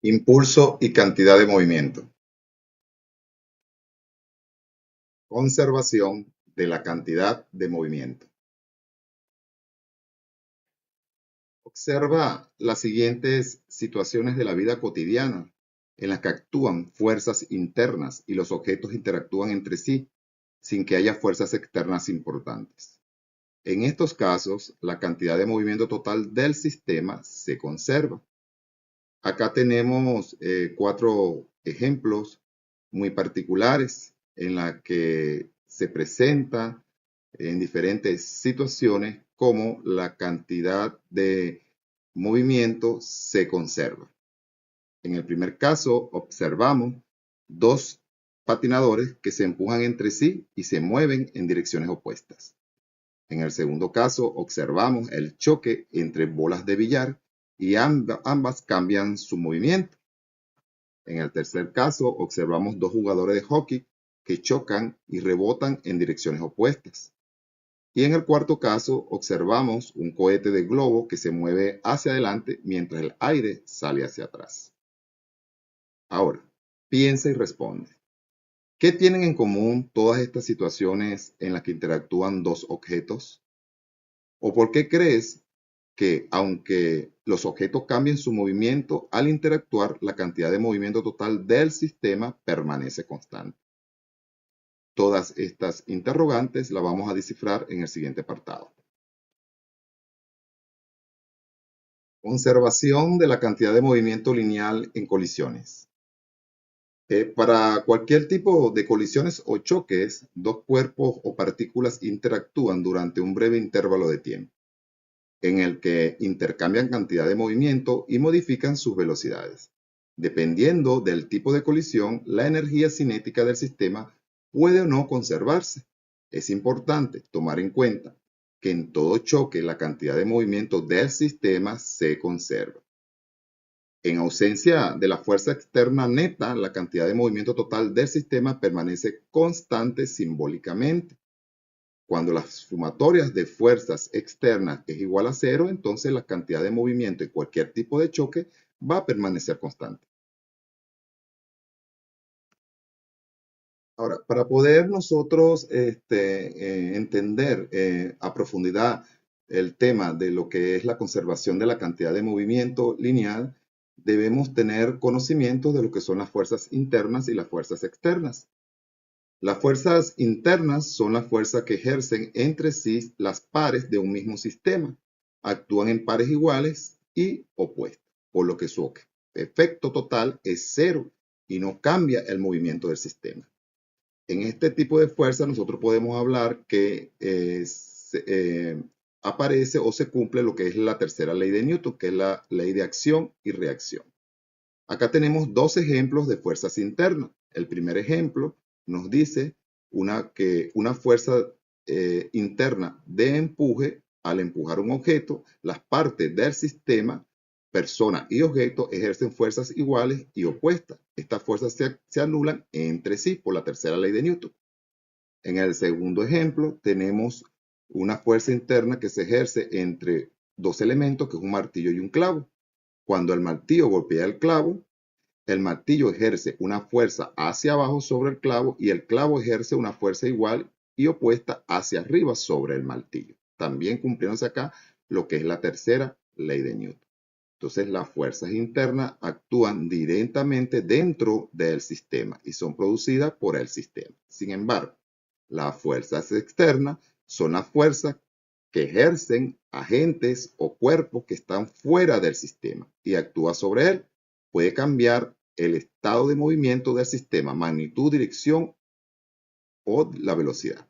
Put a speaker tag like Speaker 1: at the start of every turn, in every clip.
Speaker 1: Impulso y cantidad de movimiento. Conservación de la cantidad de movimiento. Observa las siguientes situaciones de la vida cotidiana en las que actúan fuerzas internas y los objetos interactúan entre sí sin que haya fuerzas externas importantes. En estos casos, la cantidad de movimiento total del sistema se conserva. Acá tenemos 4 ejemplos muy particulares en la que se presenta en diferentes situaciones cómo la cantidad de movimiento se conserva. En el primer caso, observamos 2 patinadores que se empujan entre sí y se mueven en direcciones opuestas. En el segundo caso, observamos el choque entre bolas de billar y ambas cambian su movimiento. En el tercer caso, observamos 2 jugadores de hockey que chocan y rebotan en direcciones opuestas. Y en el cuarto caso, observamos un cohete de globo que se mueve hacia adelante mientras el aire sale hacia atrás. Ahora, piensa y responde. ¿Qué tienen en común todas estas situaciones en las que interactúan 2 objetos? ¿O por qué crees que aunque los objetos cambien su movimiento, al interactuar, la cantidad de movimiento total del sistema permanece constante? Todas estas interrogantes las vamos a descifrar en el siguiente apartado. Conservación de la cantidad de movimiento lineal en colisiones. Para cualquier tipo de colisiones o choques, 2 cuerpos o partículas interactúan durante un breve intervalo de tiempo, en el que intercambian cantidad de movimiento y modifican sus velocidades. Dependiendo del tipo de colisión, la energía cinética del sistema puede o no conservarse. Es importante tomar en cuenta que en todo choque la cantidad de movimiento del sistema se conserva. En ausencia de la fuerza externa neta, la cantidad de movimiento total del sistema permanece constante simbólicamente. Cuando las sumatorias de fuerzas externas es igual a 0, entonces la cantidad de movimiento en cualquier tipo de choque va a permanecer constante. Ahora, para poder nosotros entender a profundidad el tema de lo que es la conservación de la cantidad de movimiento lineal, debemos tener conocimiento de lo que son las fuerzas internas y las fuerzas externas. Las fuerzas internas son las fuerzas que ejercen entre sí las pares de un mismo sistema. Actúan en pares iguales y opuestas, por lo que su efecto total es 0 y no cambia el movimiento del sistema. En este tipo de fuerza nosotros podemos hablar que aparece o se cumple lo que es la tercera ley de Newton, que es la ley de acción y reacción. Acá tenemos 2 ejemplos de fuerzas internas. El primer ejemplo nos dice que una fuerza interna de empuje, al empujar un objeto, las partes del sistema, persona y objeto, ejercen fuerzas iguales y opuestas. Estas fuerzas se anulan entre sí por la tercera ley de Newton. En el segundo ejemplo tenemos una fuerza interna que se ejerce entre 2 elementos, que es un martillo y un clavo. Cuando el martillo golpea el clavo, el martillo ejerce una fuerza hacia abajo sobre el clavo y el clavo ejerce una fuerza igual y opuesta hacia arriba sobre el martillo. También cumpliéndose acá lo que es la tercera ley de Newton. Entonces, las fuerzas internas actúan directamente dentro del sistema y son producidas por el sistema. Sin embargo, las fuerzas externas son las fuerzas que ejercen agentes o cuerpos que están fuera del sistema y actúa sobre él. Puede cambiar el estado de movimiento del sistema, magnitud, dirección o la velocidad.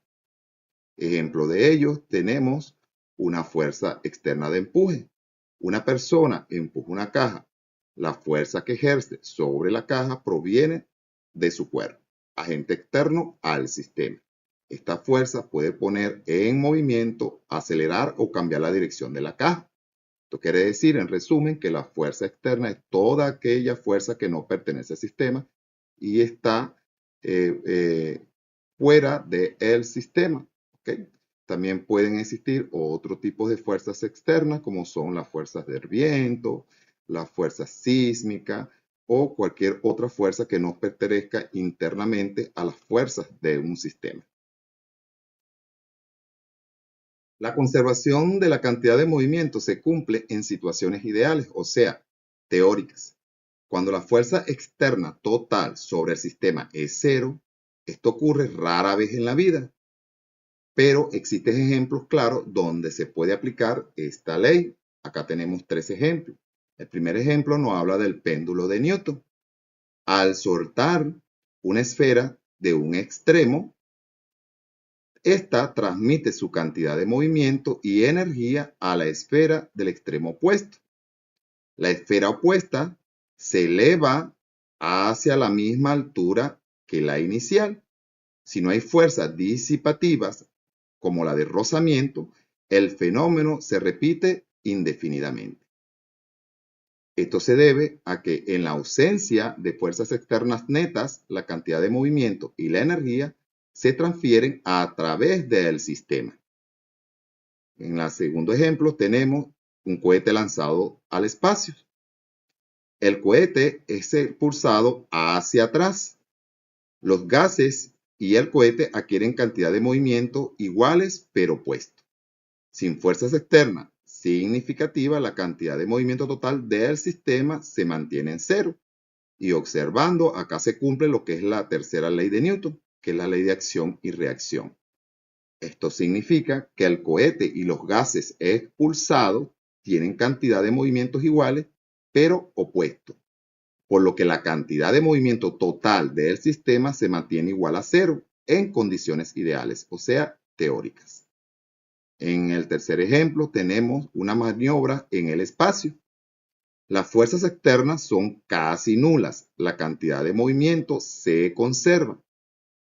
Speaker 1: Ejemplo de ello, tenemos una fuerza externa de empuje. Una persona empuja una caja. La fuerza que ejerce sobre la caja proviene de su cuerpo, agente externo al sistema. Esta fuerza puede poner en movimiento, acelerar o cambiar la dirección de la caja. Esto quiere decir, en resumen, que la fuerza externa es toda aquella fuerza que no pertenece al sistema y está fuera del sistema. ¿Okay? También pueden existir otros tipos de fuerzas externas, como son las fuerzas del viento, las fuerzas sísmicas o cualquier otra fuerza que no pertenezca internamente a las fuerzas de un sistema. La conservación de la cantidad de movimiento se cumple en situaciones ideales, o sea, teóricas. Cuando la fuerza externa total sobre el sistema es cero, esto ocurre rara vez en la vida, pero existen ejemplos claros donde se puede aplicar esta ley. Acá tenemos 3 ejemplos. El primer ejemplo nos habla del péndulo de Newton. Al soltar una esfera de un extremo, esta transmite su cantidad de movimiento y energía a la esfera del extremo opuesto. La esfera opuesta se eleva hacia la misma altura que la inicial. Si no hay fuerzas disipativas, como la de rozamiento, el fenómeno se repite indefinidamente. Esto se debe a que en la ausencia de fuerzas externas netas, la cantidad de movimiento y la energía se transfieren a través del sistema. En el segundo ejemplo tenemos un cohete lanzado al espacio. El cohete es impulsado hacia atrás. Los gases y el cohete adquieren cantidad de movimiento iguales pero opuestos. Sin fuerzas externas significativas, la cantidad de movimiento total del sistema se mantiene en cero. Y observando, acá se cumple lo que es la tercera ley de Newton, que es la ley de acción y reacción. Esto significa que el cohete y los gases expulsados tienen cantidad de movimientos iguales, pero opuestos, por lo que la cantidad de movimiento total del sistema se mantiene igual a cero en condiciones ideales, o sea, teóricas. En el tercer ejemplo tenemos una maniobra en el espacio. Las fuerzas externas son casi nulas, la cantidad de movimiento se conserva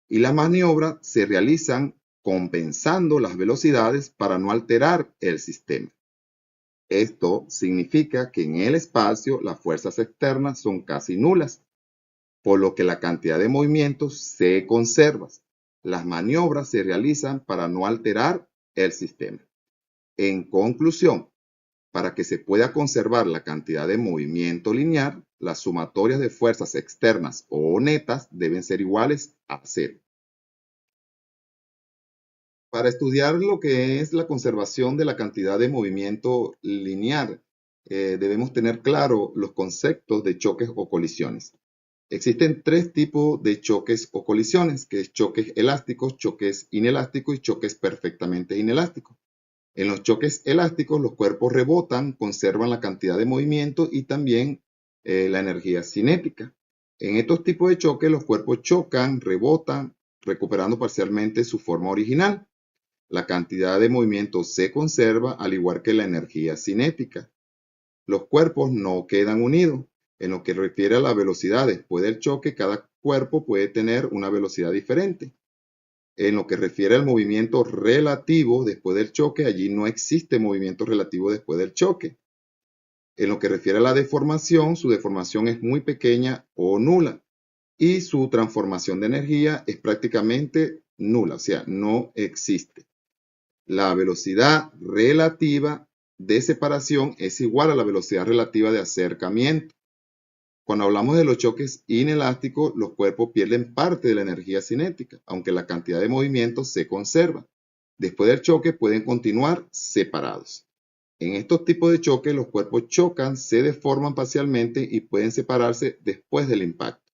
Speaker 1: y las maniobras se realizan compensando las velocidades para no alterar el sistema. Esto significa que en el espacio las fuerzas externas son casi nulas, por lo que la cantidad de movimientos se conserva. Las maniobras se realizan para no alterar el sistema. En conclusión, para que se pueda conservar la cantidad de movimiento lineal, las sumatorias de fuerzas externas o netas deben ser iguales a cero. Para estudiar lo que es la conservación de la cantidad de movimiento lineal, debemos tener claro los conceptos de choques o colisiones. Existen 3 tipos de choques o colisiones, que es choques elásticos, choques inelásticos y choques perfectamente inelásticos. En los choques elásticos, los cuerpos rebotan, conservan la cantidad de movimiento y también la energía cinética. En estos tipos de choques, los cuerpos chocan, rebotan, recuperando parcialmente su forma original. La cantidad de movimiento se conserva, al igual que la energía cinética. Los cuerpos no quedan unidos. En lo que refiere a la velocidad después del choque, cada cuerpo puede tener una velocidad diferente. En lo que refiere al movimiento relativo después del choque, allí no existe movimiento relativo después del choque. En lo que refiere a la deformación, su deformación es muy pequeña o nula y su transformación de energía es prácticamente nula, o sea, no existe. La velocidad relativa de separación es igual a la velocidad relativa de acercamiento. Cuando hablamos de los choques inelásticos, los cuerpos pierden parte de la energía cinética, aunque la cantidad de movimiento se conserva. Después del choque pueden continuar separados. En estos tipos de choques, los cuerpos chocan, se deforman parcialmente y pueden separarse después del impacto.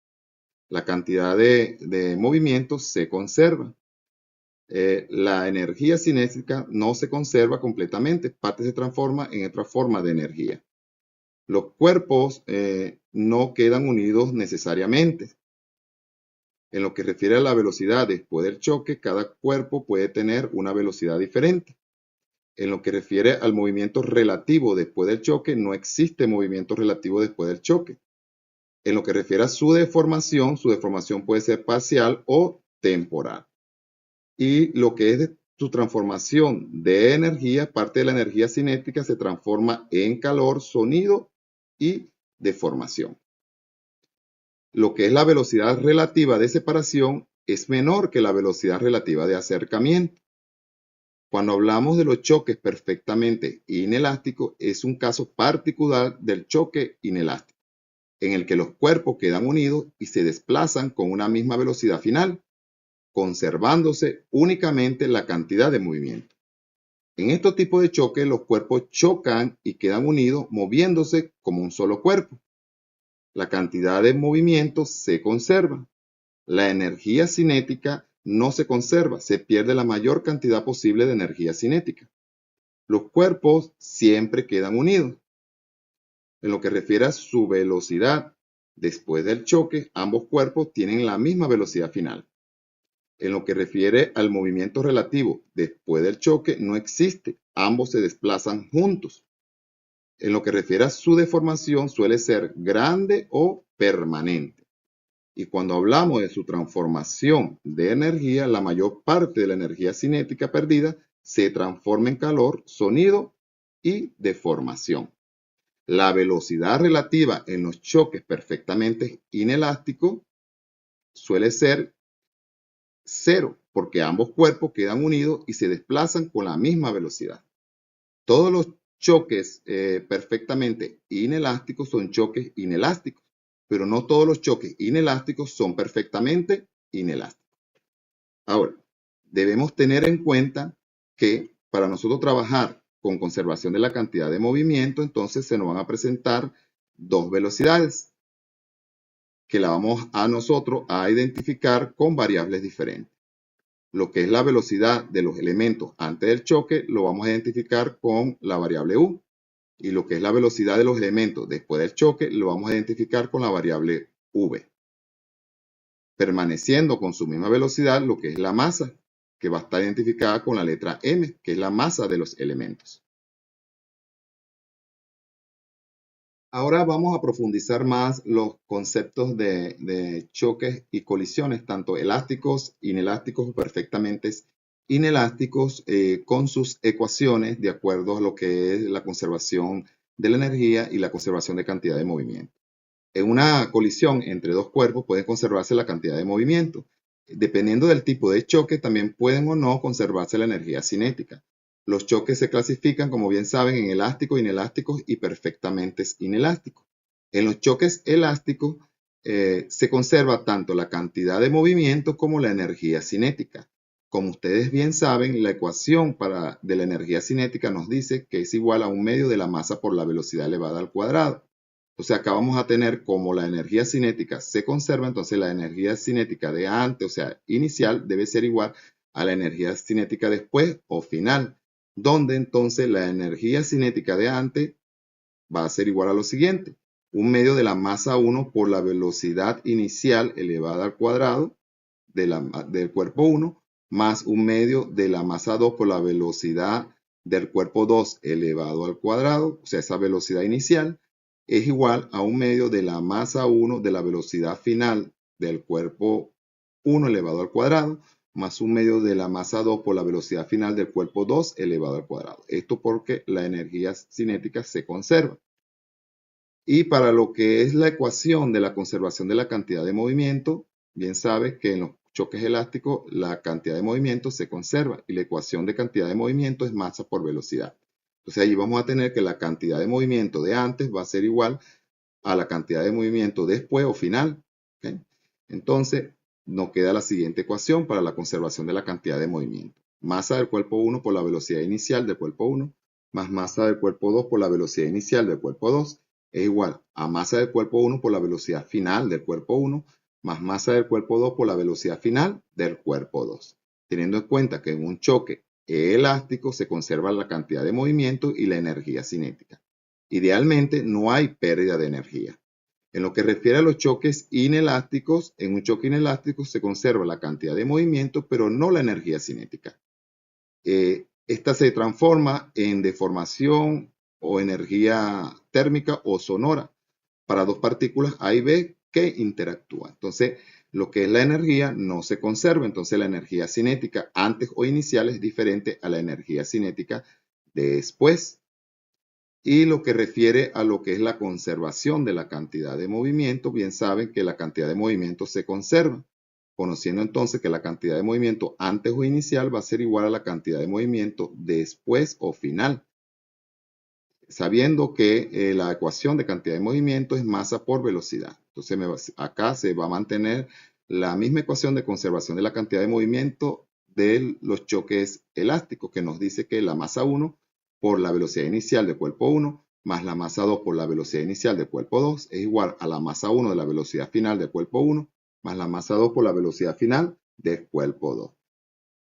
Speaker 1: La cantidad de movimiento se conserva. La energía cinética no se conserva completamente, parte se transforma en otra forma de energía. Los cuerpos no quedan unidos necesariamente. En lo que refiere a la velocidad después del choque, cada cuerpo puede tener una velocidad diferente. En lo que refiere al movimiento relativo después del choque, no existe movimiento relativo después del choque. En lo que refiere a su deformación puede ser parcial o temporal. Y lo que es su transformación de energía, parte de la energía cinética se transforma en calor, sonido y deformación. Lo que es la velocidad relativa de separación es menor que la velocidad relativa de acercamiento. Cuando hablamos de los choques perfectamente inelásticos, es un caso particular del choque inelástico. en el que los cuerpos quedan unidos y se desplazan con una misma velocidad final, conservándose únicamente la cantidad de movimiento. En estos tipos de choque, los cuerpos chocan y quedan unidos, moviéndose como un solo cuerpo. La cantidad de movimiento se conserva. La energía cinética no se conserva, se pierde la mayor cantidad posible de energía cinética. Los cuerpos siempre quedan unidos. En lo que refiere a su velocidad, después del choque, ambos cuerpos tienen la misma velocidad final. En lo que refiere al movimiento relativo, después del choque no existe, ambos se desplazan juntos. En lo que refiere a su deformación, suele ser grande o permanente. Y cuando hablamos de su transformación de energía, la mayor parte de la energía cinética perdida se transforma en calor, sonido y deformación. La velocidad relativa en los choques perfectamente inelásticos suele ser cero, porque ambos cuerpos quedan unidos y se desplazan con la misma velocidad. Todos los choques perfectamente inelásticos son choques inelásticos, pero no todos los choques inelásticos son perfectamente inelásticos. Ahora, debemos tener en cuenta que para nosotros trabajar con conservación de la cantidad de movimiento, entonces se nos van a presentar dos velocidades que la vamos a nosotros a identificar con variables diferentes. Lo que es la velocidad de los elementos antes del choque lo vamos a identificar con la variable u. Y lo que es la velocidad de los elementos después del choque lo vamos a identificar con la variable v. Permaneciendo con su misma velocidad lo que es la masa, que va a estar identificada con la letra m, que es la masa de los elementos. Ahora vamos a profundizar más los conceptos de choques y colisiones, tanto elásticos, inelásticos o perfectamente inelásticos, con sus ecuaciones de acuerdo a lo que es la conservación de la energía y la conservación de cantidad de movimiento. En una colisión entre dos cuerpos puede conservarse la cantidad de movimiento. Dependiendo del tipo de choque, también pueden o no conservarse la energía cinética. Los choques se clasifican, como bien saben, en elásticos, inelásticos y perfectamente inelásticos. En los choques elásticos se conserva tanto la cantidad de movimiento como la energía cinética. Como ustedes bien saben, la ecuación de la energía cinética nos dice que es igual a 1/2 de la masa por la velocidad elevada al cuadrado. Entonces acá vamos a tener como la energía cinética se conserva, entonces la energía cinética de antes, o sea, inicial, debe ser igual a la energía cinética después o final, donde entonces la energía cinética de antes va a ser igual a lo siguiente: 1/2 de la masa 1 por la velocidad inicial elevada al cuadrado del cuerpo 1, más 1/2 de la masa 2 por la velocidad del cuerpo 2 elevado al cuadrado, o sea, esa velocidad inicial, es igual a 1/2 de la masa 1 de la velocidad final del cuerpo 1 elevado al cuadrado, más 1/2 de la masa 2 por la velocidad final del cuerpo 2 elevado al cuadrado. Esto porque la energía cinética se conserva. Y para lo que es la ecuación de la conservación de la cantidad de movimiento, bien sabes que en los choques elásticos la cantidad de movimiento se conserva y la ecuación de cantidad de movimiento es masa por velocidad. Entonces allí vamos a tener que la cantidad de movimiento de antes va a ser igual a la cantidad de movimiento después o final. ¿Okay? Entonces nos queda la siguiente ecuación para la conservación de la cantidad de movimiento. Masa del cuerpo 1 por la velocidad inicial del cuerpo 1 más masa del cuerpo 2 por la velocidad inicial del cuerpo 2 es igual a masa del cuerpo 1 por la velocidad final del cuerpo 1 más masa del cuerpo 2 por la velocidad final del cuerpo 2. Teniendo en cuenta que en un choque elástico se conserva la cantidad de movimiento y la energía cinética. Idealmente no hay pérdida de energía. En lo que refiere a los choques inelásticos, en un choque inelástico se conserva la cantidad de movimiento, pero no la energía cinética. Esta se transforma en deformación o energía térmica o sonora para dos partículas A y B que interactúan. Entonces, lo que es la energía no se conserva. Entonces, la energía cinética antes o inicial es diferente a la energía cinética después. Y lo que refiere a lo que es la conservación de la cantidad de movimiento, bien saben que la cantidad de movimiento se conserva, conociendo entonces que la cantidad de movimiento antes o inicial va a ser igual a la cantidad de movimiento después o final. sabiendo que la ecuación de cantidad de movimiento es masa por velocidad. Entonces acá se va a mantener la misma ecuación de conservación de la cantidad de movimiento de los choques elásticos, que nos dice que la masa 1 por la velocidad inicial del cuerpo 1 más la masa 2 por la velocidad inicial del cuerpo 2 es igual a la masa 1 de la velocidad final del cuerpo 1 más la masa 2 por la velocidad final del cuerpo 2.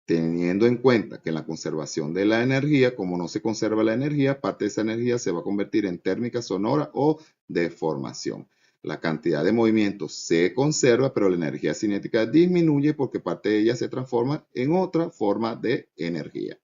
Speaker 1: Teniendo en cuenta que en la conservación de la energía, como no se conserva la energía, parte de esa energía se va a convertir en térmica sonora o deformación. La cantidad de movimiento se conserva, pero la energía cinética disminuye porque parte de ella se transforma en otra forma de energía.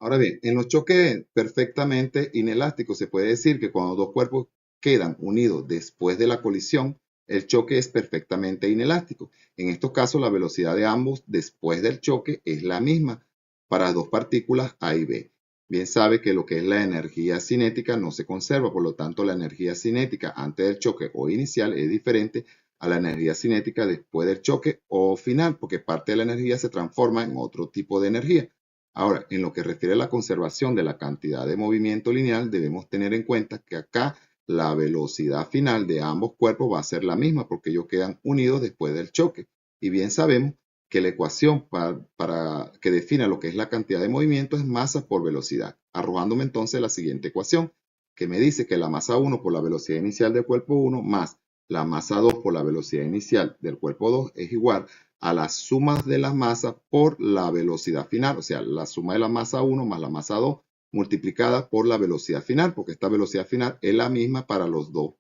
Speaker 1: Ahora bien, en los choques perfectamente inelásticos se puede decir que cuando dos cuerpos quedan unidos después de la colisión, el choque es perfectamente inelástico. En estos casos, la velocidad de ambos después del choque es la misma para dos partículas A y B. Bien sabe que lo que es la energía cinética no se conserva, por lo tanto la energía cinética antes del choque o inicial es diferente a la energía cinética después del choque o final, porque parte de la energía se transforma en otro tipo de energía. Ahora, en lo que refiere a la conservación de la cantidad de movimiento lineal, debemos tener en cuenta que acá la velocidad final de ambos cuerpos va a ser la misma porque ellos quedan unidos después del choque. Y bien sabemos que la ecuación para que defina lo que es la cantidad de movimiento es masa por velocidad, arrojándome entonces la siguiente ecuación, que me dice que la masa 1 por la velocidad inicial del cuerpo 1 más la masa 2 por la velocidad inicial del cuerpo 2 es igual a las sumas de las masas por la velocidad final, o sea, la suma de la masa 1 más la masa 2 multiplicada por la velocidad final, porque esta velocidad final es la misma para los dos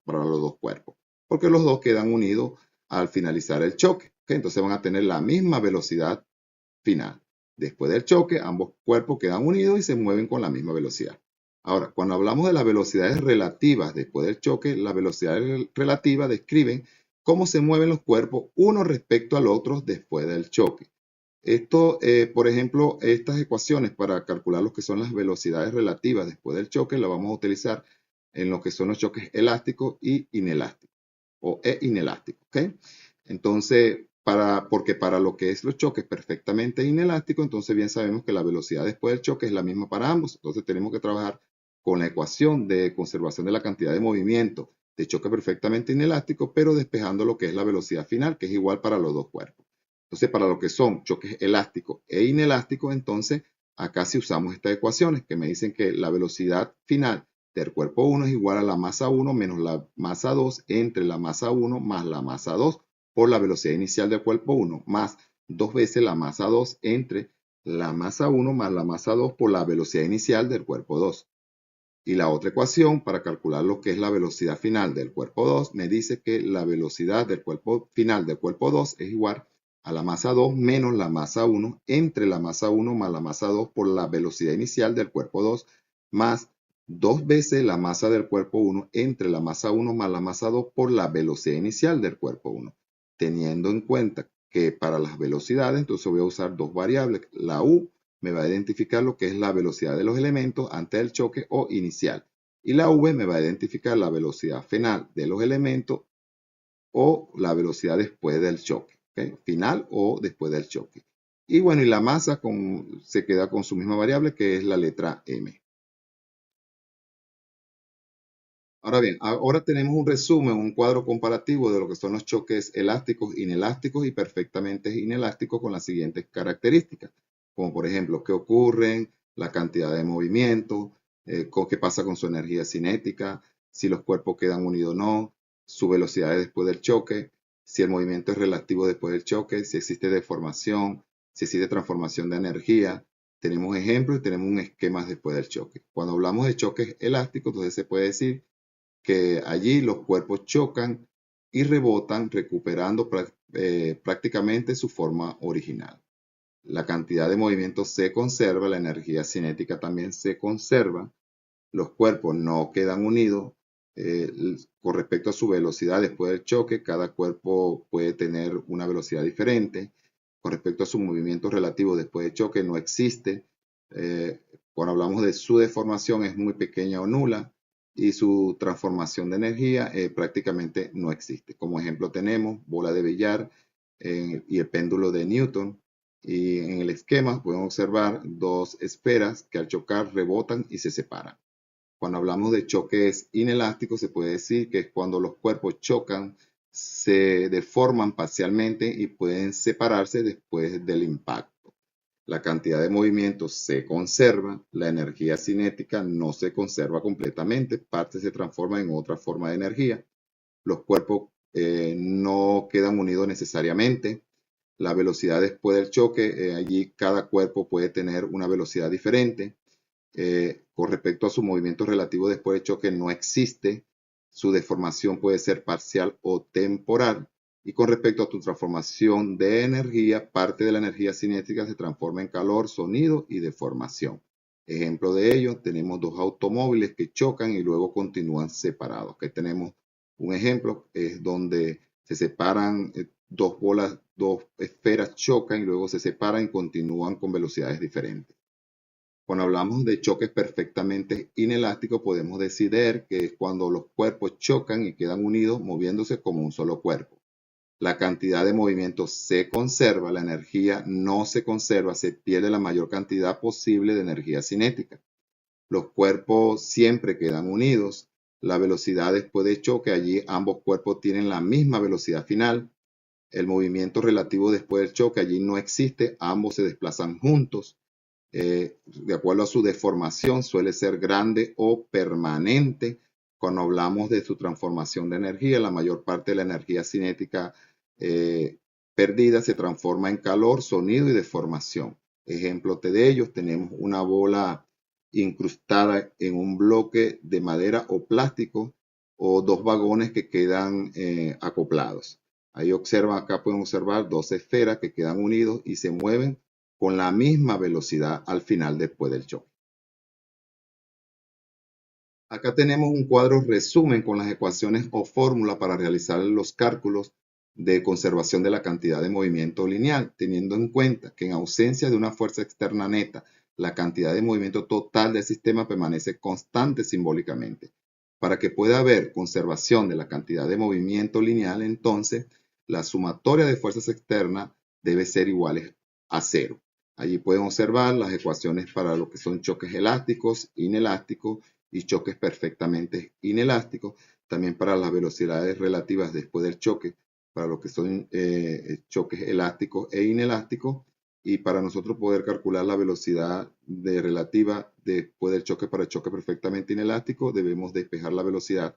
Speaker 1: cuerpos, porque los dos quedan unidos al finalizar el choque. ¿Okay? Entonces van a tener la misma velocidad final. Después del choque, ambos cuerpos quedan unidos y se mueven con la misma velocidad. Ahora, cuando hablamos de las velocidades relativas después del choque, las velocidades relativas describen cómo se mueven los cuerpos uno respecto al otro después del choque. Esto, por ejemplo, estas ecuaciones para calcular lo que son las velocidades relativas después del choque, las vamos a utilizar en lo que son los choques elásticos y inelásticos, o inelásticos, ¿ok? Entonces, porque para lo que es los choques perfectamente inelásticos, entonces bien sabemos que la velocidad después del choque es la misma para ambos. Entonces tenemos que trabajar con la ecuación de conservación de la cantidad de movimiento de choque perfectamente inelástico, pero despejando lo que es la velocidad final, que es igual para los dos cuerpos. Entonces, para lo que son choques elásticos e inelásticos, entonces acá sí usamos estas ecuaciones que me dicen que la velocidad final del cuerpo 1 es igual a la masa 1 menos la masa 2 entre la masa 1 más la masa 2 por la velocidad inicial del cuerpo 1 más 2 veces la masa 2 entre la masa 1 más la masa 2 por la velocidad inicial del cuerpo 2. Y la otra ecuación para calcular lo que es la velocidad final del cuerpo 2 me dice que la velocidad del cuerpo final del cuerpo 2 es igual a la masa 2 menos la masa 1 entre la masa 1 más la masa 2 por la velocidad inicial del cuerpo 2 más 2 veces la masa del cuerpo 1 entre la masa 1 más la masa 2 por la velocidad inicial del cuerpo 1. Teniendo en cuenta que para las velocidades, entonces voy a usar dos variables, la U me va a identificar lo que es la velocidad de los elementos antes del choque o inicial. Y la V me va a identificar la velocidad final de los elementos o la velocidad después del choque. ¿Okay? Final o después del choque. Y bueno, y la masa se queda con su misma variable que es la letra M. Ahora bien, ahora tenemos un resumen, un cuadro comparativo de lo que son los choques elásticos, inelásticos y perfectamente inelásticos con las siguientes características, como por ejemplo, qué ocurren, la cantidad de movimiento, qué pasa con su energía cinética, si los cuerpos quedan unidos o no, su velocidad después del choque, si el movimiento es relativo después del choque, si existe deformación, si existe transformación de energía. Tenemos ejemplos y tenemos un esquema después del choque. Cuando hablamos de choques elásticos, entonces se puede decir que allí los cuerpos chocan y rebotan recuperando prácticamente su forma original. La cantidad de movimiento se conserva, la energía cinética también se conserva, los cuerpos no quedan unidos. Con respecto a su velocidad después del choque, cada cuerpo puede tener una velocidad diferente. Con respecto a su movimiento relativo después del choque, no existe. Cuando hablamos de su deformación, es muy pequeña o nula y su transformación de energía prácticamente no existe. Como ejemplo tenemos bola de billar y el péndulo de Newton. Y en el esquema pueden observar dos esferas que al chocar rebotan y se separan. Cuando hablamos de choques inelásticos, se puede decir que es cuando los cuerpos chocan, se deforman parcialmente y pueden separarse después del impacto. La cantidad de movimiento se conserva, la energía cinética no se conserva completamente, parte se transforma en otra forma de energía. Los cuerpos no quedan unidos necesariamente. La velocidad después del choque, allí cada cuerpo puede tener una velocidad diferente. Con respecto a su movimiento relativo después del choque no existe. Su deformación puede ser parcial o temporal. Y con respecto a tu transformación de energía, parte de la energía cinética se transforma en calor, sonido y deformación. Ejemplo de ello, tenemos dos automóviles que chocan y luego continúan separados. Aquí tenemos un ejemplo, es donde se separan dos bolas, dos esferas chocan y luego se separan y continúan con velocidades diferentes. Cuando hablamos de choques perfectamente inelásticos, podemos decir que es cuando los cuerpos chocan y quedan unidos moviéndose como un solo cuerpo. La cantidad de movimiento se conserva, la energía no se conserva, se pierde la mayor cantidad posible de energía cinética. Los cuerpos siempre quedan unidos. La velocidad después de choque, allí ambos cuerpos tienen la misma velocidad final. El movimiento relativo después del choque, allí no existe, ambos se desplazan juntos. De acuerdo a su deformación, suele ser grande o permanente. Cuando hablamos de su transformación de energía, la mayor parte de la energía cinética perdida se transforma en calor, sonido y deformación. Ejemplos de ellos, tenemos una bola incrustada en un bloque de madera o plástico o dos vagones que quedan acoplados. Ahí observan, acá pueden observar dos esferas que quedan unidos y se mueven con la misma velocidad al final después del choque. Acá tenemos un cuadro resumen con las ecuaciones o fórmulas para realizar los cálculos de conservación de la cantidad de movimiento lineal, teniendo en cuenta que en ausencia de una fuerza externa neta, la cantidad de movimiento total del sistema permanece constante simbólicamente. Para que pueda haber conservación de la cantidad de movimiento lineal, entonces, la sumatoria de fuerzas externas debe ser iguales a cero. Allí pueden observar las ecuaciones para lo que son choques elásticos, inelásticos y choques perfectamente inelásticos. También para las velocidades relativas después del choque, para lo que son choques elásticos e inelásticos. Y para nosotros poder calcular la velocidad relativa después del choque para el choque perfectamente inelástico, debemos despejar la velocidad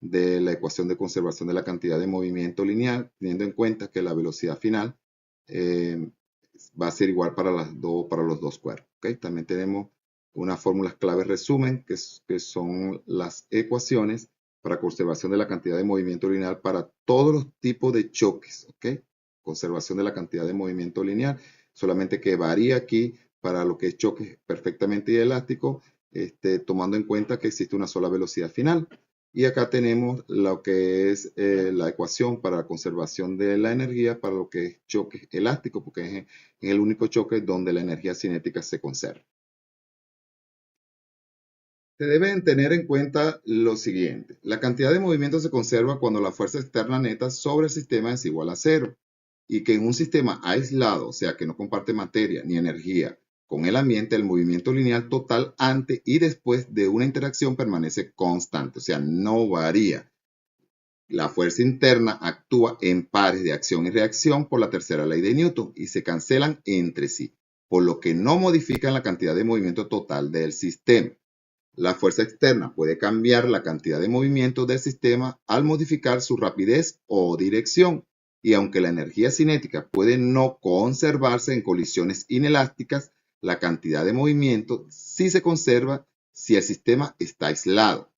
Speaker 1: de la ecuación de conservación de la cantidad de movimiento lineal, teniendo en cuenta que la velocidad final va a ser igual para los dos cuerpos. ¿Okay? También tenemos unas fórmulas clave resumen, que son las ecuaciones para conservación de la cantidad de movimiento lineal para todos los tipos de choques. ¿Okay? Conservación de la cantidad de movimiento lineal, solamente que varía aquí para lo que es choques perfectamente elásticos, tomando en cuenta que existe una sola velocidad final. Y acá tenemos lo que es la ecuación para la conservación de la energía para lo que es choque elástico, porque es el único choque donde la energía cinética se conserva. Se deben tener en cuenta lo siguiente. La cantidad de movimiento se conserva cuando la fuerza externa neta sobre el sistema es igual a cero. Y que en un sistema aislado, o sea que no comparte materia ni energía con el ambiente, el movimiento lineal total antes y después de una interacción permanece constante, o sea, no varía. La fuerza interna actúa en pares de acción y reacción por la tercera ley de Newton y se cancelan entre sí, por lo que no modifican la cantidad de movimiento total del sistema. La fuerza externa puede cambiar la cantidad de movimiento del sistema al modificar su rapidez o dirección. Y aunque la energía cinética puede no conservarse en colisiones inelásticas, la cantidad de movimiento sí se conserva si el sistema está aislado.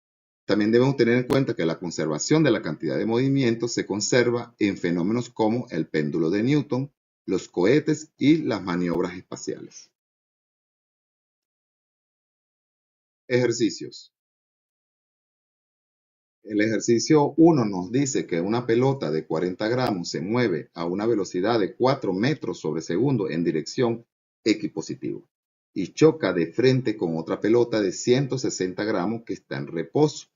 Speaker 1: También debemos tener en cuenta que la conservación de la cantidad de movimiento se conserva en fenómenos como el péndulo de Newton, los cohetes y las maniobras espaciales. Ejercicios. El ejercicio 1 nos dice que una pelota de 40 gramos se mueve a una velocidad de 4 metros sobre segundo en dirección equipositiva y choca de frente con otra pelota de 160 gramos que está en reposo.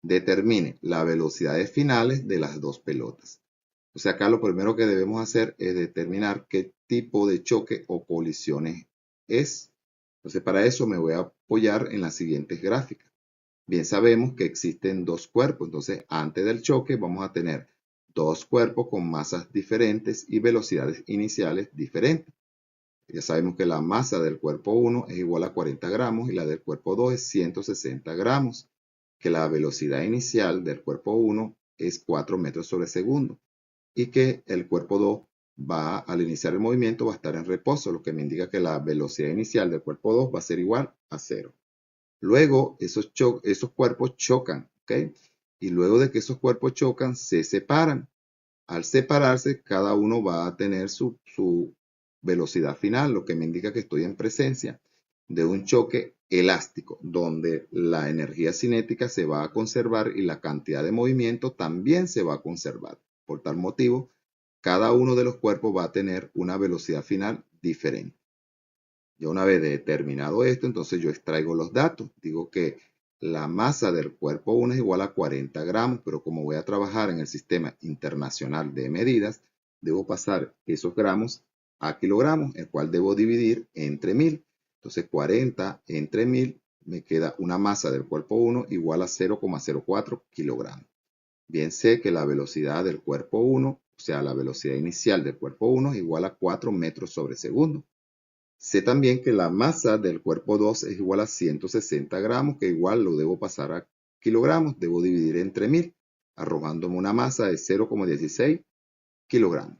Speaker 1: Determine las velocidades finales de las dos pelotas. Entonces acá lo primero que debemos hacer es determinar qué tipo de choque o colisiones es. Entonces para eso me voy a apoyar en las siguientes gráficas. Bien sabemos que existen dos cuerpos, entonces antes del choque vamos a tener dos cuerpos con masas diferentes y velocidades iniciales diferentes. Ya sabemos que la masa del cuerpo 1 es igual a 40 gramos y la del cuerpo 2 es 160 gramos, que la velocidad inicial del cuerpo 1 es 4 metros sobre segundo y que el cuerpo 2 al iniciar el movimiento va a estar en reposo, lo que me indica que la velocidad inicial del cuerpo 2 va a ser igual a 0. Luego esos cuerpos chocan, ¿ok? Y luego de que esos cuerpos chocan, se separan. Al separarse, cada uno va a tener su velocidad final, lo que me indica que estoy en presencia de un choque elástico, donde la energía cinética se va a conservar y la cantidad de movimiento también se va a conservar. Por tal motivo, cada uno de los cuerpos va a tener una velocidad final diferente. Ya una vez determinado esto, entonces yo extraigo los datos. Digo que la masa del cuerpo 1 es igual a 40 gramos, pero como voy a trabajar en el sistema internacional de medidas, debo pasar esos gramos a kilogramos, el cual debo dividir entre 1000. Entonces 40 entre 1000 me queda una masa del cuerpo 1 igual a 0,04 kilogramos. Bien sé que la velocidad del cuerpo 1, o sea, la velocidad inicial del cuerpo 1 es igual a 4 metros sobre segundo. Sé también que la masa del cuerpo 2 es igual a 160 gramos, que igual lo debo pasar a kilogramos, debo dividir entre 1000, arrojándome una masa de 0,16 kilogramos.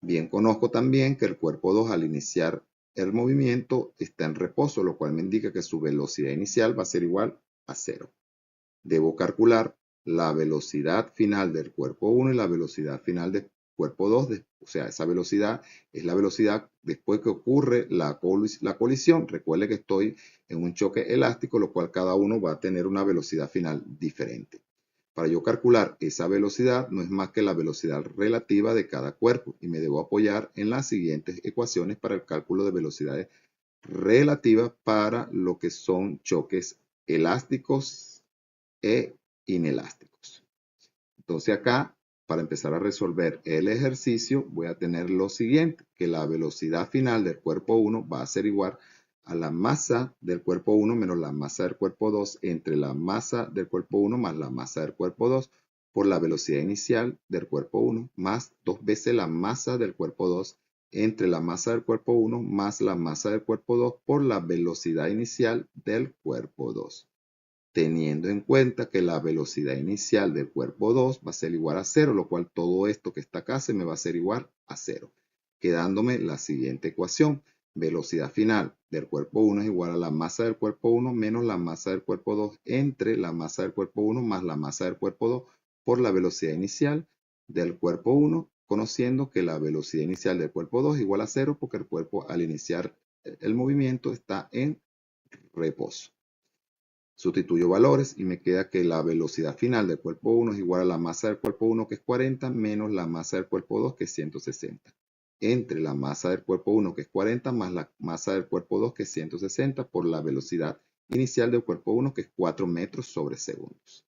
Speaker 1: Bien conozco también que el cuerpo 2 al iniciar el movimiento está en reposo, lo cual me indica que su velocidad inicial va a ser igual a 0. Debo calcular la velocidad final del cuerpo 1 y la velocidad final del cuerpo 2, o sea, esa velocidad es la velocidad después que ocurre la colisión. Recuerde que estoy en un choque elástico, lo cual cada uno va a tener una velocidad final diferente. Para yo calcular esa velocidad no es más que la velocidad relativa de cada cuerpo y me debo apoyar en las siguientes ecuaciones para el cálculo de velocidades relativas para lo que son choques elásticos e inelásticos. Entonces acá, para empezar a resolver el ejercicio, voy a tener lo siguiente, que la velocidad final del cuerpo 1 va a ser igual a la masa del cuerpo 1 menos la masa del cuerpo 2 entre la masa del cuerpo 1 más la masa del cuerpo 2 por la velocidad inicial del cuerpo 1 más 2 veces la masa del cuerpo 2 entre la masa del cuerpo 1 más la masa del cuerpo 2 por la velocidad inicial del cuerpo 2. Teniendo en cuenta que la velocidad inicial del cuerpo 2 va a ser igual a 0, lo cual todo esto que está acá se me va a ser igual a 0, quedándome la siguiente ecuación. Velocidad final del cuerpo 1 es igual a la masa del cuerpo 1 menos la masa del cuerpo 2 entre la masa del cuerpo 1 más la masa del cuerpo 2 por la velocidad inicial del cuerpo 1, conociendo que la velocidad inicial del cuerpo 2 es igual a 0 porque el cuerpo al iniciar el movimiento está en reposo. Sustituyo valores y me queda que la velocidad final del cuerpo 1 es igual a la masa del cuerpo 1, que es 40, menos la masa del cuerpo 2, que es 160. Entre la masa del cuerpo 1, que es 40, más la masa del cuerpo 2, que es 160, por la velocidad inicial del cuerpo 1, que es 4 metros sobre segundos.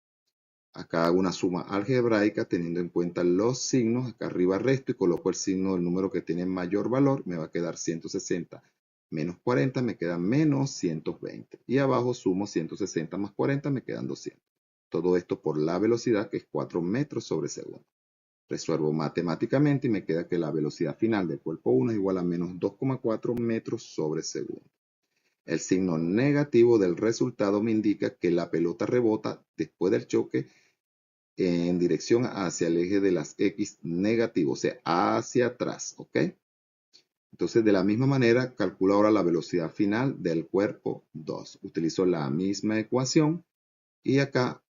Speaker 1: Acá hago una suma algebraica teniendo en cuenta los signos. Acá arriba resto y coloco el signo del número que tiene mayor valor. Me va a quedar 160 menos 40, me queda menos 120. Y abajo sumo 160 más 40, me quedan 200. Todo esto por la velocidad, que es 4 metros sobre segundo. Resuelvo matemáticamente y me queda que la velocidad final del cuerpo 1 es igual a menos 2,4 metros sobre segundo. El signo negativo del resultado me indica que la pelota rebota después del choque en dirección hacia el eje de las X negativo, o sea, hacia atrás, ¿ok? Entonces, de la misma manera, calculo ahora la velocidad final del cuerpo 2. Utilizo la misma ecuación y acá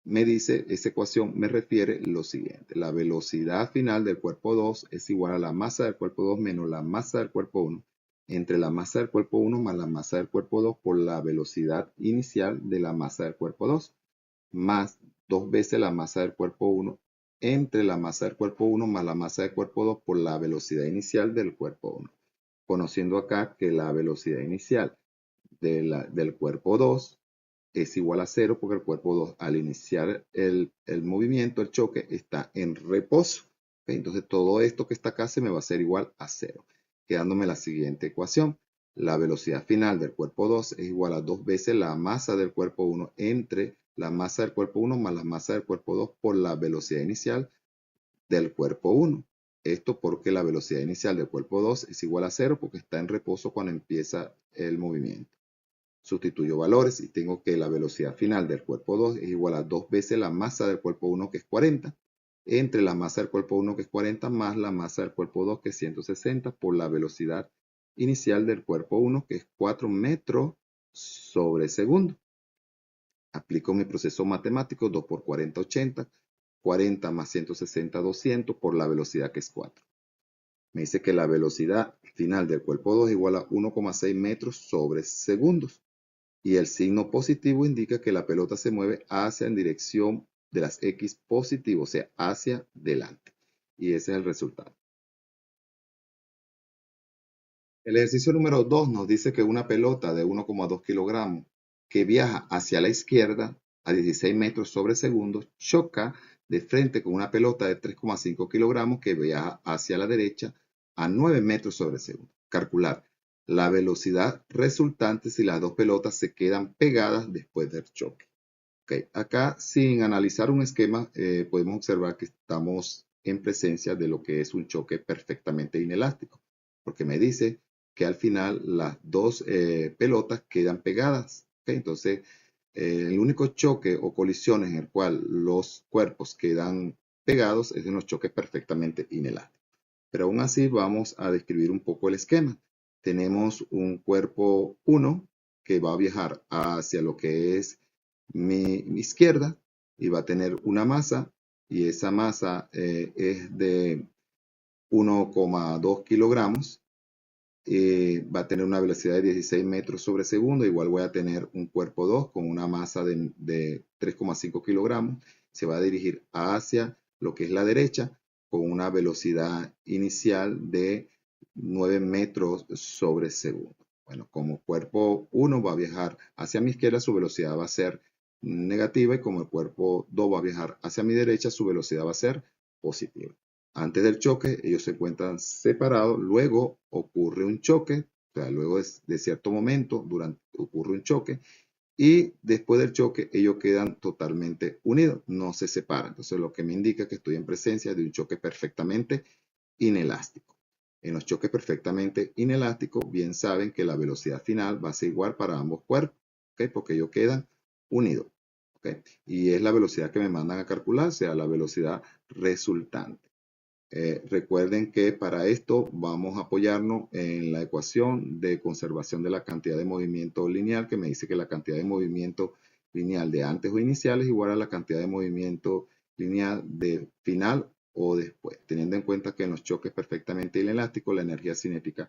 Speaker 1: me dice, esa ecuación me refiere lo siguiente. La velocidad final del cuerpo 2 es igual a la masa del cuerpo 2 menos la masa del cuerpo 1 entre la masa del cuerpo 1 más la masa del cuerpo 2 por la velocidad inicial de la masa del cuerpo 2 más 2 veces la masa del cuerpo 1 entre la masa del cuerpo 1 más la masa del cuerpo 2 por la velocidad inicial del cuerpo 1. Conociendo acá que la velocidad inicial del cuerpo 2 es igual a 0 porque el cuerpo 2 al iniciar el movimiento, el choque, está en reposo. Entonces todo esto que está acá se me va a hacer igual a 0, quedándome la siguiente ecuación. La velocidad final del cuerpo 2 es igual a 2 veces la masa del cuerpo 1 entre la masa del cuerpo 1 más la masa del cuerpo 2 por la velocidad inicial del cuerpo 1. Esto porque la velocidad inicial del cuerpo 2 es igual a 0 porque está en reposo cuando empieza el movimiento. Sustituyo valores y tengo que la velocidad final del cuerpo 2 es igual a 2 veces la masa del cuerpo 1 que es 40, entre la masa del cuerpo 1 que es 40 más la masa del cuerpo 2 que es 160 por la velocidad inicial del cuerpo 1 que es 4 metros sobre segundo. Aplico mi proceso matemático, 2 por 40, 80, 40 más 160, 200 por la velocidad que es 4. Me dice que la velocidad final del cuerpo 2 es igual a 1,6 metros sobre segundos. Y el signo positivo indica que la pelota se mueve hacia en dirección de las X positivo, o sea, hacia delante. Y ese es el resultado. El ejercicio número 2 nos dice que una pelota de 1,2 kilogramos que viaja hacia la izquierda a 16 metros sobre segundo choca de frente con una pelota de 3,5 kilogramos que viaja hacia la derecha a 9 metros sobre segundo. Calcular la velocidad resultante si las dos pelotas se quedan pegadas después del choque. Okay. Acá, sin analizar un esquema, podemos observar que estamos en presencia de lo que es un choque perfectamente inelástico, porque me dice que al final las dos pelotas quedan pegadas. Okay. Entonces, el único choque o colisión en el cual los cuerpos quedan pegados es en los choques perfectamente inelásticos. Pero aún así vamos a describir un poco el esquema. Tenemos un cuerpo 1 que va a viajar hacia lo que es mi izquierda y va a tener una masa y esa masa es de 1,2 kilogramos. Va a tener una velocidad de 16 metros sobre segundo. Igual voy a tener un cuerpo 2 con una masa de 3,5 kilogramos. Se va a dirigir hacia lo que es la derecha con una velocidad inicial de 9 metros sobre segundo. Bueno, como cuerpo 1 va a viajar hacia mi izquierda, su velocidad va a ser negativa y como el cuerpo 2 va a viajar hacia mi derecha, su velocidad va a ser positiva. Antes del choque, ellos se encuentran separados, luego ocurre un choque, o sea, luego de cierto momento ocurre un choque, y después del choque ellos quedan totalmente unidos, no se separan. Entonces, lo que me indica que estoy en presencia de un choque perfectamente inelástico. En los choques perfectamente inelásticos, bien saben que la velocidad final va a ser igual para ambos cuerpos, ¿okay? Porque ellos quedan unidos. ¿Okay? Y es la velocidad que me mandan a calcular, sea la velocidad resultante. Recuerden que para esto vamos a apoyarnos en la ecuación de conservación de la cantidad de movimiento lineal, que me dice que la cantidad de movimiento lineal de antes o inicial es igual a la cantidad de movimiento lineal de final o después, teniendo en cuenta que en los choques perfectamente inelásticos la energía cinética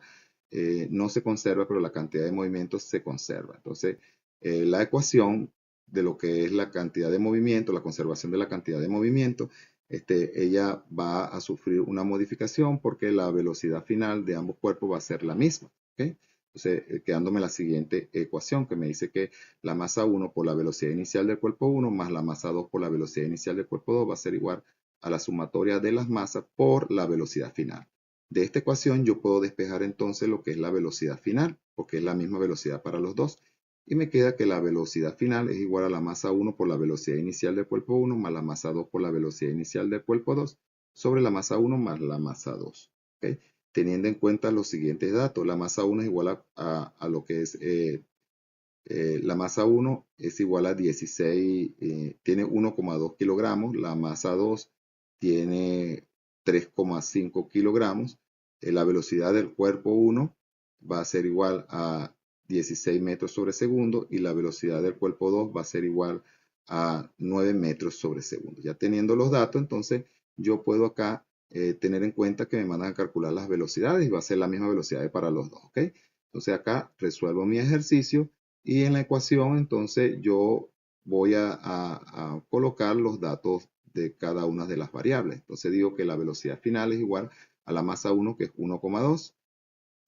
Speaker 1: no se conserva, pero la cantidad de movimiento se conserva. Entonces, la ecuación de lo que es la cantidad de movimiento, la conservación de la cantidad de movimiento, ella va a sufrir una modificación porque la velocidad final de ambos cuerpos va a ser la misma. ¿Okay? Entonces, quedándome la siguiente ecuación que me dice que la masa 1 por la velocidad inicial del cuerpo 1 más la masa 2 por la velocidad inicial del cuerpo 2 va a ser igual a la sumatoria de las masas por la velocidad final. De esta ecuación yo puedo despejar entonces lo que es la velocidad final, porque es la misma velocidad para los dos. Y me queda que la velocidad final es igual a la masa 1 por la velocidad inicial del cuerpo 1 más la masa 2 por la velocidad inicial del cuerpo 2 sobre la masa 1 más la masa 2. ¿Okay? Teniendo en cuenta los siguientes datos, la masa 1 es igual a lo que es, la masa 1 es igual a 16, tiene 1,2 kilogramos, la masa 2 tiene 3,5 kilogramos, la velocidad del cuerpo 1 va a ser igual a 16 metros sobre segundo y la velocidad del cuerpo 2 va a ser igual a 9 metros sobre segundo. Ya teniendo los datos, entonces yo puedo acá tener en cuenta que me mandan a calcular las velocidades y va a ser la misma velocidad para los dos. ¿Okay? Entonces acá resuelvo mi ejercicio y en la ecuación entonces yo voy a colocar los datos de cada una de las variables. Entonces digo que la velocidad final es igual a la masa 1 que es 1,2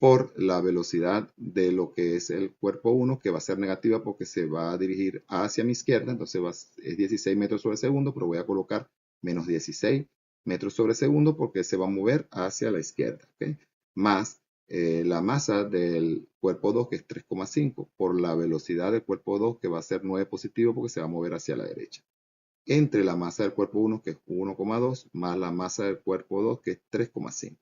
Speaker 1: por la velocidad de lo que es el cuerpo 1, que va a ser negativa porque se va a dirigir hacia mi izquierda, entonces es 16 metros sobre segundo, pero voy a colocar menos 16 metros sobre segundo porque se va a mover hacia la izquierda, ¿ok? Más la masa del cuerpo 2, que es 3,5, por la velocidad del cuerpo 2, que va a ser 9 positivo porque se va a mover hacia la derecha. Entre la masa del cuerpo 1, que es 1,2, más la masa del cuerpo 2, que es 3,5.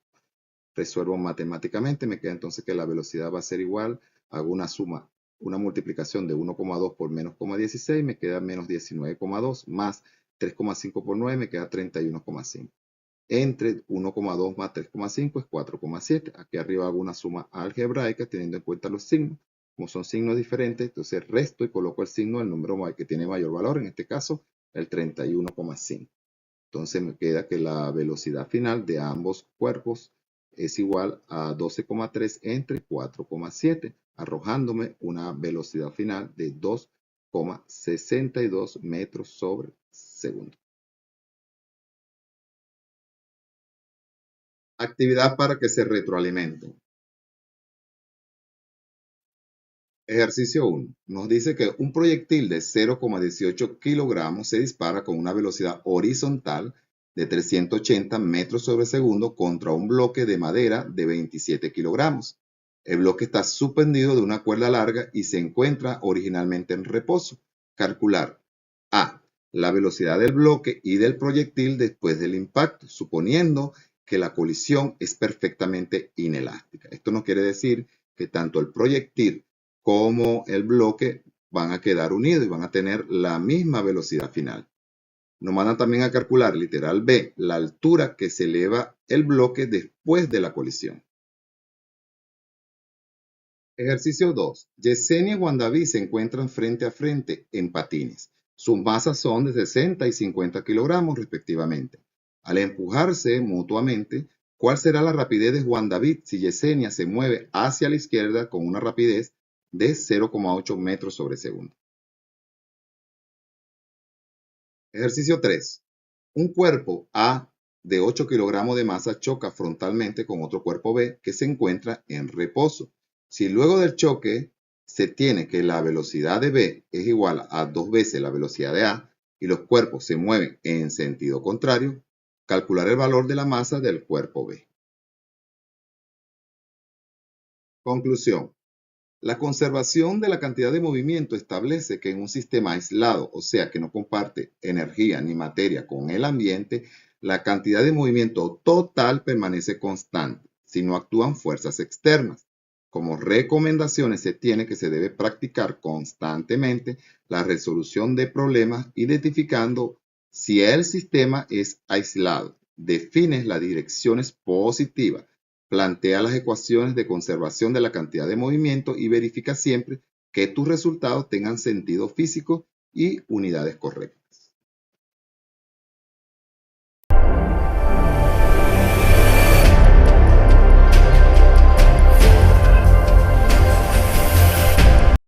Speaker 1: Resuelvo matemáticamente, me queda entonces que la velocidad va a ser igual, hago una suma, una multiplicación de 1,2 por menos 0,16, me queda menos 19,2, más 3,5 por 9, me queda 31,5. Entre 1,2 más 3,5 es 4,7. Aquí arriba hago una suma algebraica teniendo en cuenta los signos. Como son signos diferentes, entonces resto y coloco el signo del número que tiene mayor valor, en este caso el 31,5. Entonces me queda que la velocidad final de ambos cuerpos es igual a 12,3 entre 4,7, arrojándome una velocidad final de 2,62 metros sobre segundo. Actividad para que se retroalimenten. Ejercicio 1. Nos dice que un proyectil de 0,18 kilogramos se dispara con una velocidad horizontal de 380 metros sobre segundo contra un bloque de madera de 27 kilogramos. El bloque está suspendido de una cuerda larga y se encuentra originalmente en reposo. Calcular A. La velocidad del bloque y del proyectil después del impacto, suponiendo que la colisión es perfectamente inelástica. Esto no quiere decir que tanto el proyectil como el bloque van a quedar unidos y van a tener la misma velocidad final. Nos mandan también a calcular, literal B, la altura que se eleva el bloque después de la colisión. Ejercicio 2. Yesenia y Juan David se encuentran frente a frente en patines. Sus masas son de 60 y 50 kilogramos respectivamente. Al empujarse mutuamente, ¿cuál será la rapidez de Juan David si Yesenia se mueve hacia la izquierda con una rapidez de 0,8 metros sobre segundo? Ejercicio 3. Un cuerpo A de 8 kilogramos de masa choca frontalmente con otro cuerpo B que se encuentra en reposo. Si luego del choque se tiene que la velocidad de B es igual a 2 veces la velocidad de A y los cuerpos se mueven en sentido contrario, calcular el valor de la masa del cuerpo B. Conclusión. La conservación de la cantidad de movimiento establece que en un sistema aislado, o sea que no comparte energía ni materia con el ambiente, la cantidad de movimiento total permanece constante si no actúan fuerzas externas. Como recomendaciones se tiene que se debe practicar constantemente la resolución de problemas identificando si el sistema es aislado. Define las direcciones positivas. Plantea las ecuaciones de conservación de la cantidad de movimiento y verifica siempre que tus resultados tengan sentido físico y unidades correctas.